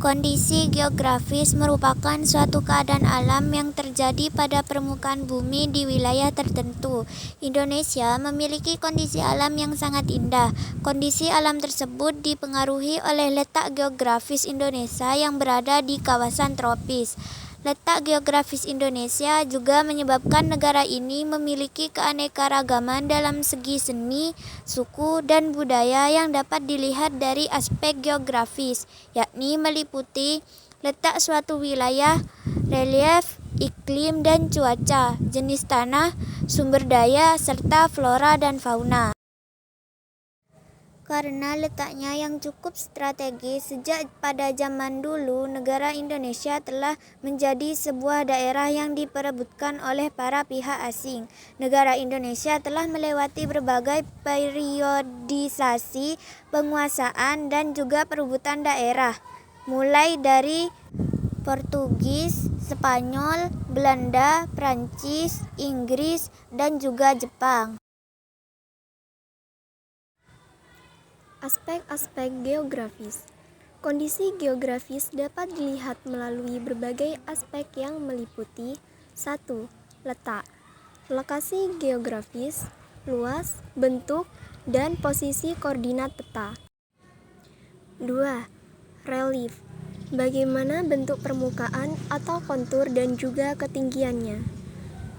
Kondisi geografis merupakan suatu keadaan alam yang terjadi pada permukaan bumi di wilayah tertentu. Indonesia memiliki kondisi alam yang sangat indah. Kondisi alam tersebut dipengaruhi oleh letak geografis Indonesia yang berada di kawasan tropis. Letak geografis Indonesia juga menyebabkan negara ini memiliki keanekaragaman dalam segi seni, suku, dan budaya yang dapat dilihat dari aspek geografis, yakni meliputi letak suatu wilayah, relief, iklim dan cuaca, jenis tanah, sumber daya, serta flora dan fauna. Karena letaknya yang cukup strategis, sejak pada zaman dulu negara Indonesia telah menjadi sebuah daerah yang diperebutkan oleh para pihak asing. Negara Indonesia telah melewati berbagai periodisasi penguasaan dan juga perebutan daerah, mulai dari Portugis, Spanyol, Belanda, Prancis, Inggris, dan juga Jepang. Aspek-aspek geografis. Kondisi geografis dapat dilihat melalui berbagai aspek yang meliputi 1. Letak. Lokasi geografis, luas, bentuk, dan posisi koordinat peta. 2. Relief. Bagaimana bentuk permukaan atau kontur dan juga ketinggiannya.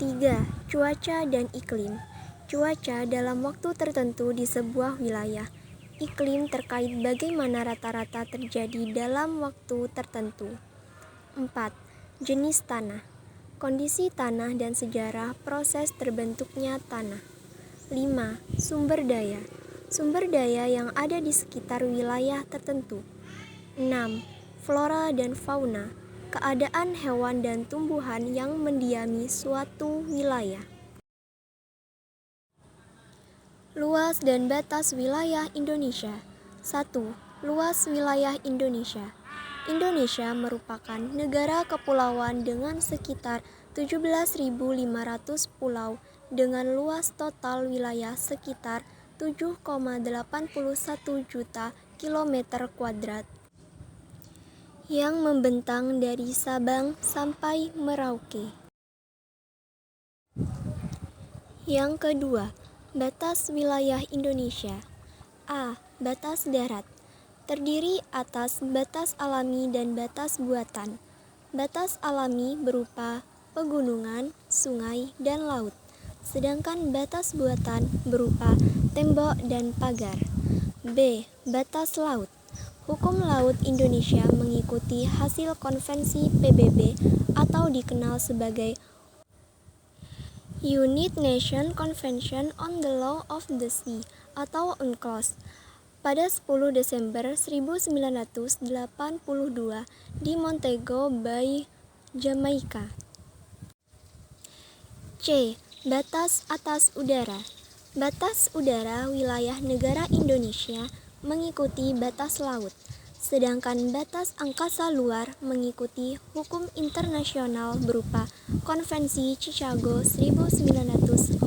3. Cuaca dan iklim. Cuaca dalam waktu tertentu di sebuah wilayah. Iklim terkait bagaimana rata-rata terjadi dalam waktu tertentu. 4. Jenis tanah. Kondisi tanah dan sejarah proses terbentuknya tanah. 5. Sumber daya. Sumber daya yang ada di sekitar wilayah tertentu. 6. Flora dan fauna. Keadaan hewan dan tumbuhan yang mendiami suatu wilayah. Luas dan batas wilayah Indonesia. 1. Luas wilayah Indonesia. Indonesia merupakan negara kepulauan dengan sekitar 17.500 pulau dengan luas total wilayah sekitar 7,81 juta kilometer kuadrat yang membentang dari Sabang sampai Merauke. Yang kedua, batas wilayah Indonesia. A. Batas darat. Terdiri atas batas alami dan batas buatan. Batas alami berupa pegunungan, sungai, dan laut. Sedangkan batas buatan berupa tembok dan pagar. B. Batas laut. Hukum laut Indonesia mengikuti hasil konvensi PBB atau dikenal sebagai United Nations Convention on the Law of the Sea atau UNCLOS pada 10 Desember 1982 di Montego Bay, Jamaika. C. Batas atas udara. Batas udara wilayah negara Indonesia mengikuti batas laut, sedangkan batas angkasa luar mengikuti hukum internasional berupa Konvensi Chicago 1944.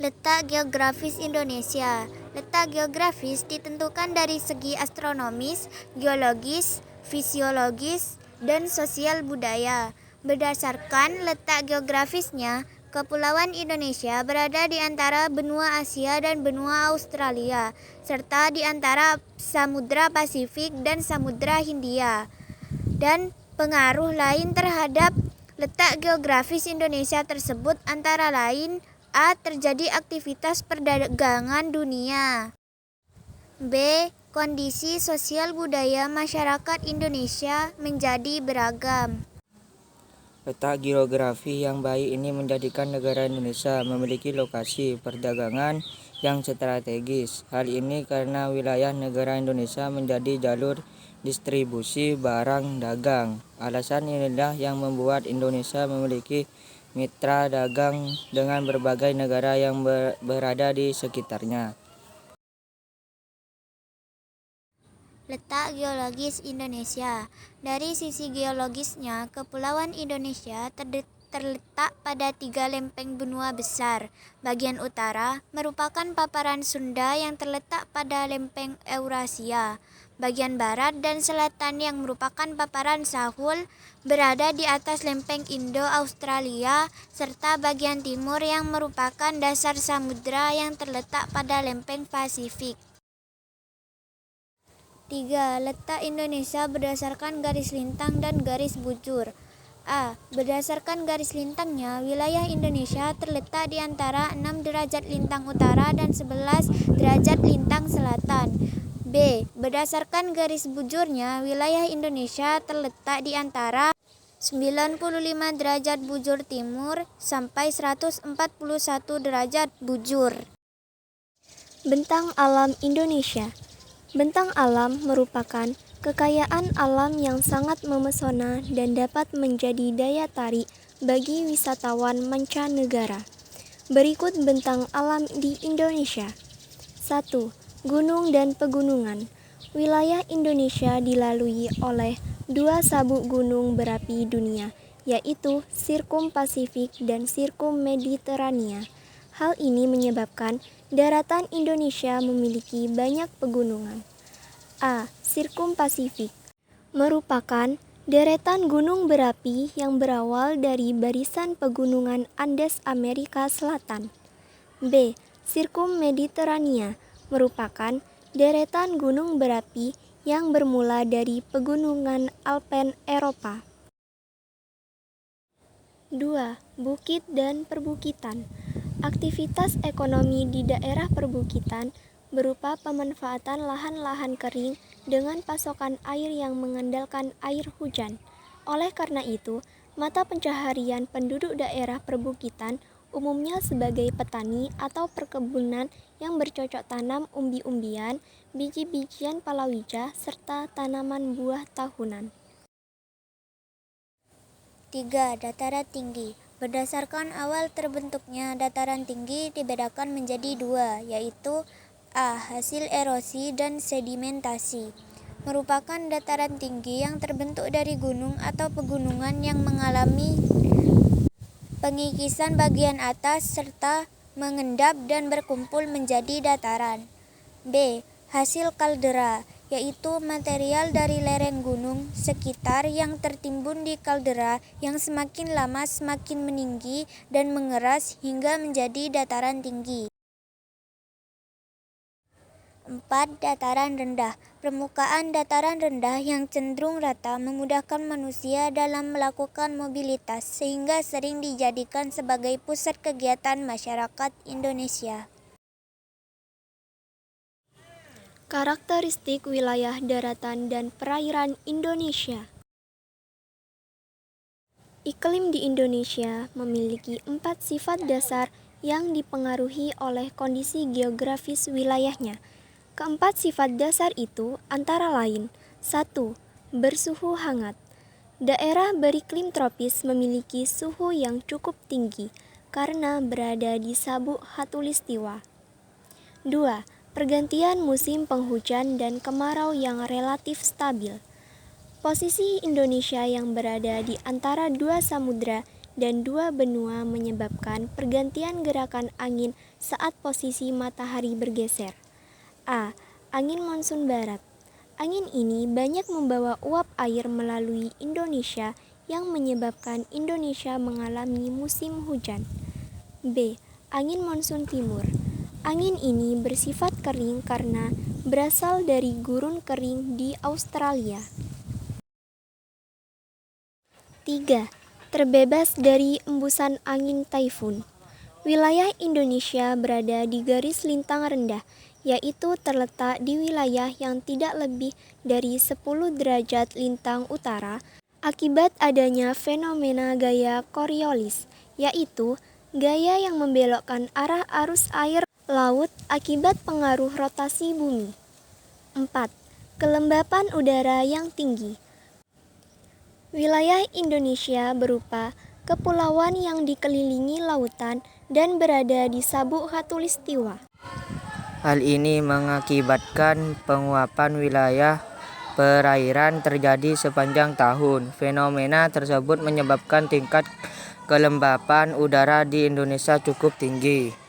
Letak geografis Indonesia. Letak geografis ditentukan dari segi astronomis, geologis, fisiologis, dan sosial budaya. Berdasarkan letak geografisnya, Kepulauan Indonesia berada di antara benua Asia dan benua Australia, serta di antara Samudra Pasifik dan Samudra Hindia. Dan pengaruh lain terhadap letak geografis Indonesia tersebut antara lain: A. Terjadi aktivitas perdagangan dunia. B. Kondisi sosial budaya masyarakat Indonesia menjadi beragam. Letak geografi yang baik ini menjadikan negara Indonesia memiliki lokasi perdagangan yang strategis. Hal ini karena wilayah negara Indonesia menjadi jalur distribusi barang dagang. Alasan inilah yang membuat Indonesia memiliki mitra dagang dengan berbagai negara yang berada di sekitarnya. Letak geologis Indonesia. Dari sisi geologisnya, Kepulauan Indonesia terletak pada 3 lempeng benua besar. Bagian utara merupakan paparan Sunda yang terletak pada lempeng Eurasia. Bagian barat dan selatan yang merupakan paparan Sahul berada di atas lempeng Indo-Australia, serta bagian timur yang merupakan dasar samudra yang terletak pada lempeng Pasifik. 3. Letak Indonesia berdasarkan garis lintang dan garis bujur. A. Berdasarkan garis lintangnya, wilayah Indonesia terletak di antara 6 derajat lintang utara dan 11 derajat lintang selatan. B. Berdasarkan garis bujurnya, wilayah Indonesia terletak di antara 95 derajat bujur timur sampai 141 derajat bujur. Bentang alam Indonesia. Bentang alam merupakan kekayaan alam yang sangat memesona dan dapat menjadi daya tarik bagi wisatawan mancanegara. Berikut bentang alam di Indonesia. 1. Gunung dan pegunungan. Wilayah Indonesia dilalui oleh 2 sabuk gunung berapi dunia, yaitu Sirkum Pasifik dan Sirkum Mediterania. Hal ini menyebabkan daratan Indonesia memiliki banyak pegunungan. A. Sirkum Pasifik merupakan deretan gunung berapi yang berawal dari barisan pegunungan Andes Amerika Selatan. B. Sirkum Mediterania merupakan deretan gunung berapi yang bermula dari pegunungan Alpen Eropa. 2. Bukit dan perbukitan. Aktivitas ekonomi di daerah perbukitan berupa pemanfaatan lahan-lahan kering dengan pasokan air yang mengandalkan air hujan. Oleh karena itu, mata pencaharian penduduk daerah perbukitan umumnya sebagai petani atau perkebunan yang bercocok tanam umbi-umbian, biji-bijian palawija, serta tanaman buah tahunan. 3. Dataran tinggi. Berdasarkan awal terbentuknya dataran tinggi dibedakan menjadi 2, yaitu A. Hasil erosi dan sedimentasi. Merupakan dataran tinggi yang terbentuk dari gunung atau pegunungan yang mengalami pengikisan bagian atas serta mengendap dan berkumpul menjadi dataran. B. Hasil kaldera, yaitu material dari lereng gunung sekitar yang tertimbun di kaldera yang semakin lama semakin meninggi dan mengeras hingga menjadi dataran tinggi. 4. Dataran rendah. Permukaan dataran rendah yang cenderung rata memudahkan manusia dalam melakukan mobilitas sehingga sering dijadikan sebagai pusat kegiatan masyarakat Indonesia. Karakteristik wilayah daratan dan perairan Indonesia. Iklim di Indonesia memiliki 4 sifat dasar yang dipengaruhi oleh kondisi geografis wilayahnya. Keempat sifat dasar itu antara lain: 1. Bersuhu hangat. Daerah beriklim tropis memiliki suhu yang cukup tinggi karena berada di sabuk khatulistiwa. 2. Pergantian musim penghujan dan kemarau yang relatif stabil. Posisi Indonesia yang berada di antara 2 samudra dan 2 benua menyebabkan pergantian gerakan angin saat posisi matahari bergeser. A. Angin monsun barat. Angin ini banyak membawa uap air melalui Indonesia yang menyebabkan Indonesia mengalami musim hujan. B. Angin monsun timur. Angin ini bersifat kering karena berasal dari gurun kering di Australia. 3. Terbebas dari embusan angin taifun. Wilayah Indonesia berada di garis lintang rendah, yaitu terletak di wilayah yang tidak lebih dari 10 derajat lintang utara akibat adanya fenomena gaya Coriolis, yaitu gaya yang membelokkan arah arus air laut akibat pengaruh rotasi bumi. 4. Kelembapan udara yang tinggi. Wilayah Indonesia berupa kepulauan yang dikelilingi lautan dan berada di sabuk khatulistiwa. Hal ini mengakibatkan penguapan wilayah perairan terjadi sepanjang tahun. Fenomena tersebut menyebabkan tingkat kelembapan udara di Indonesia cukup tinggi.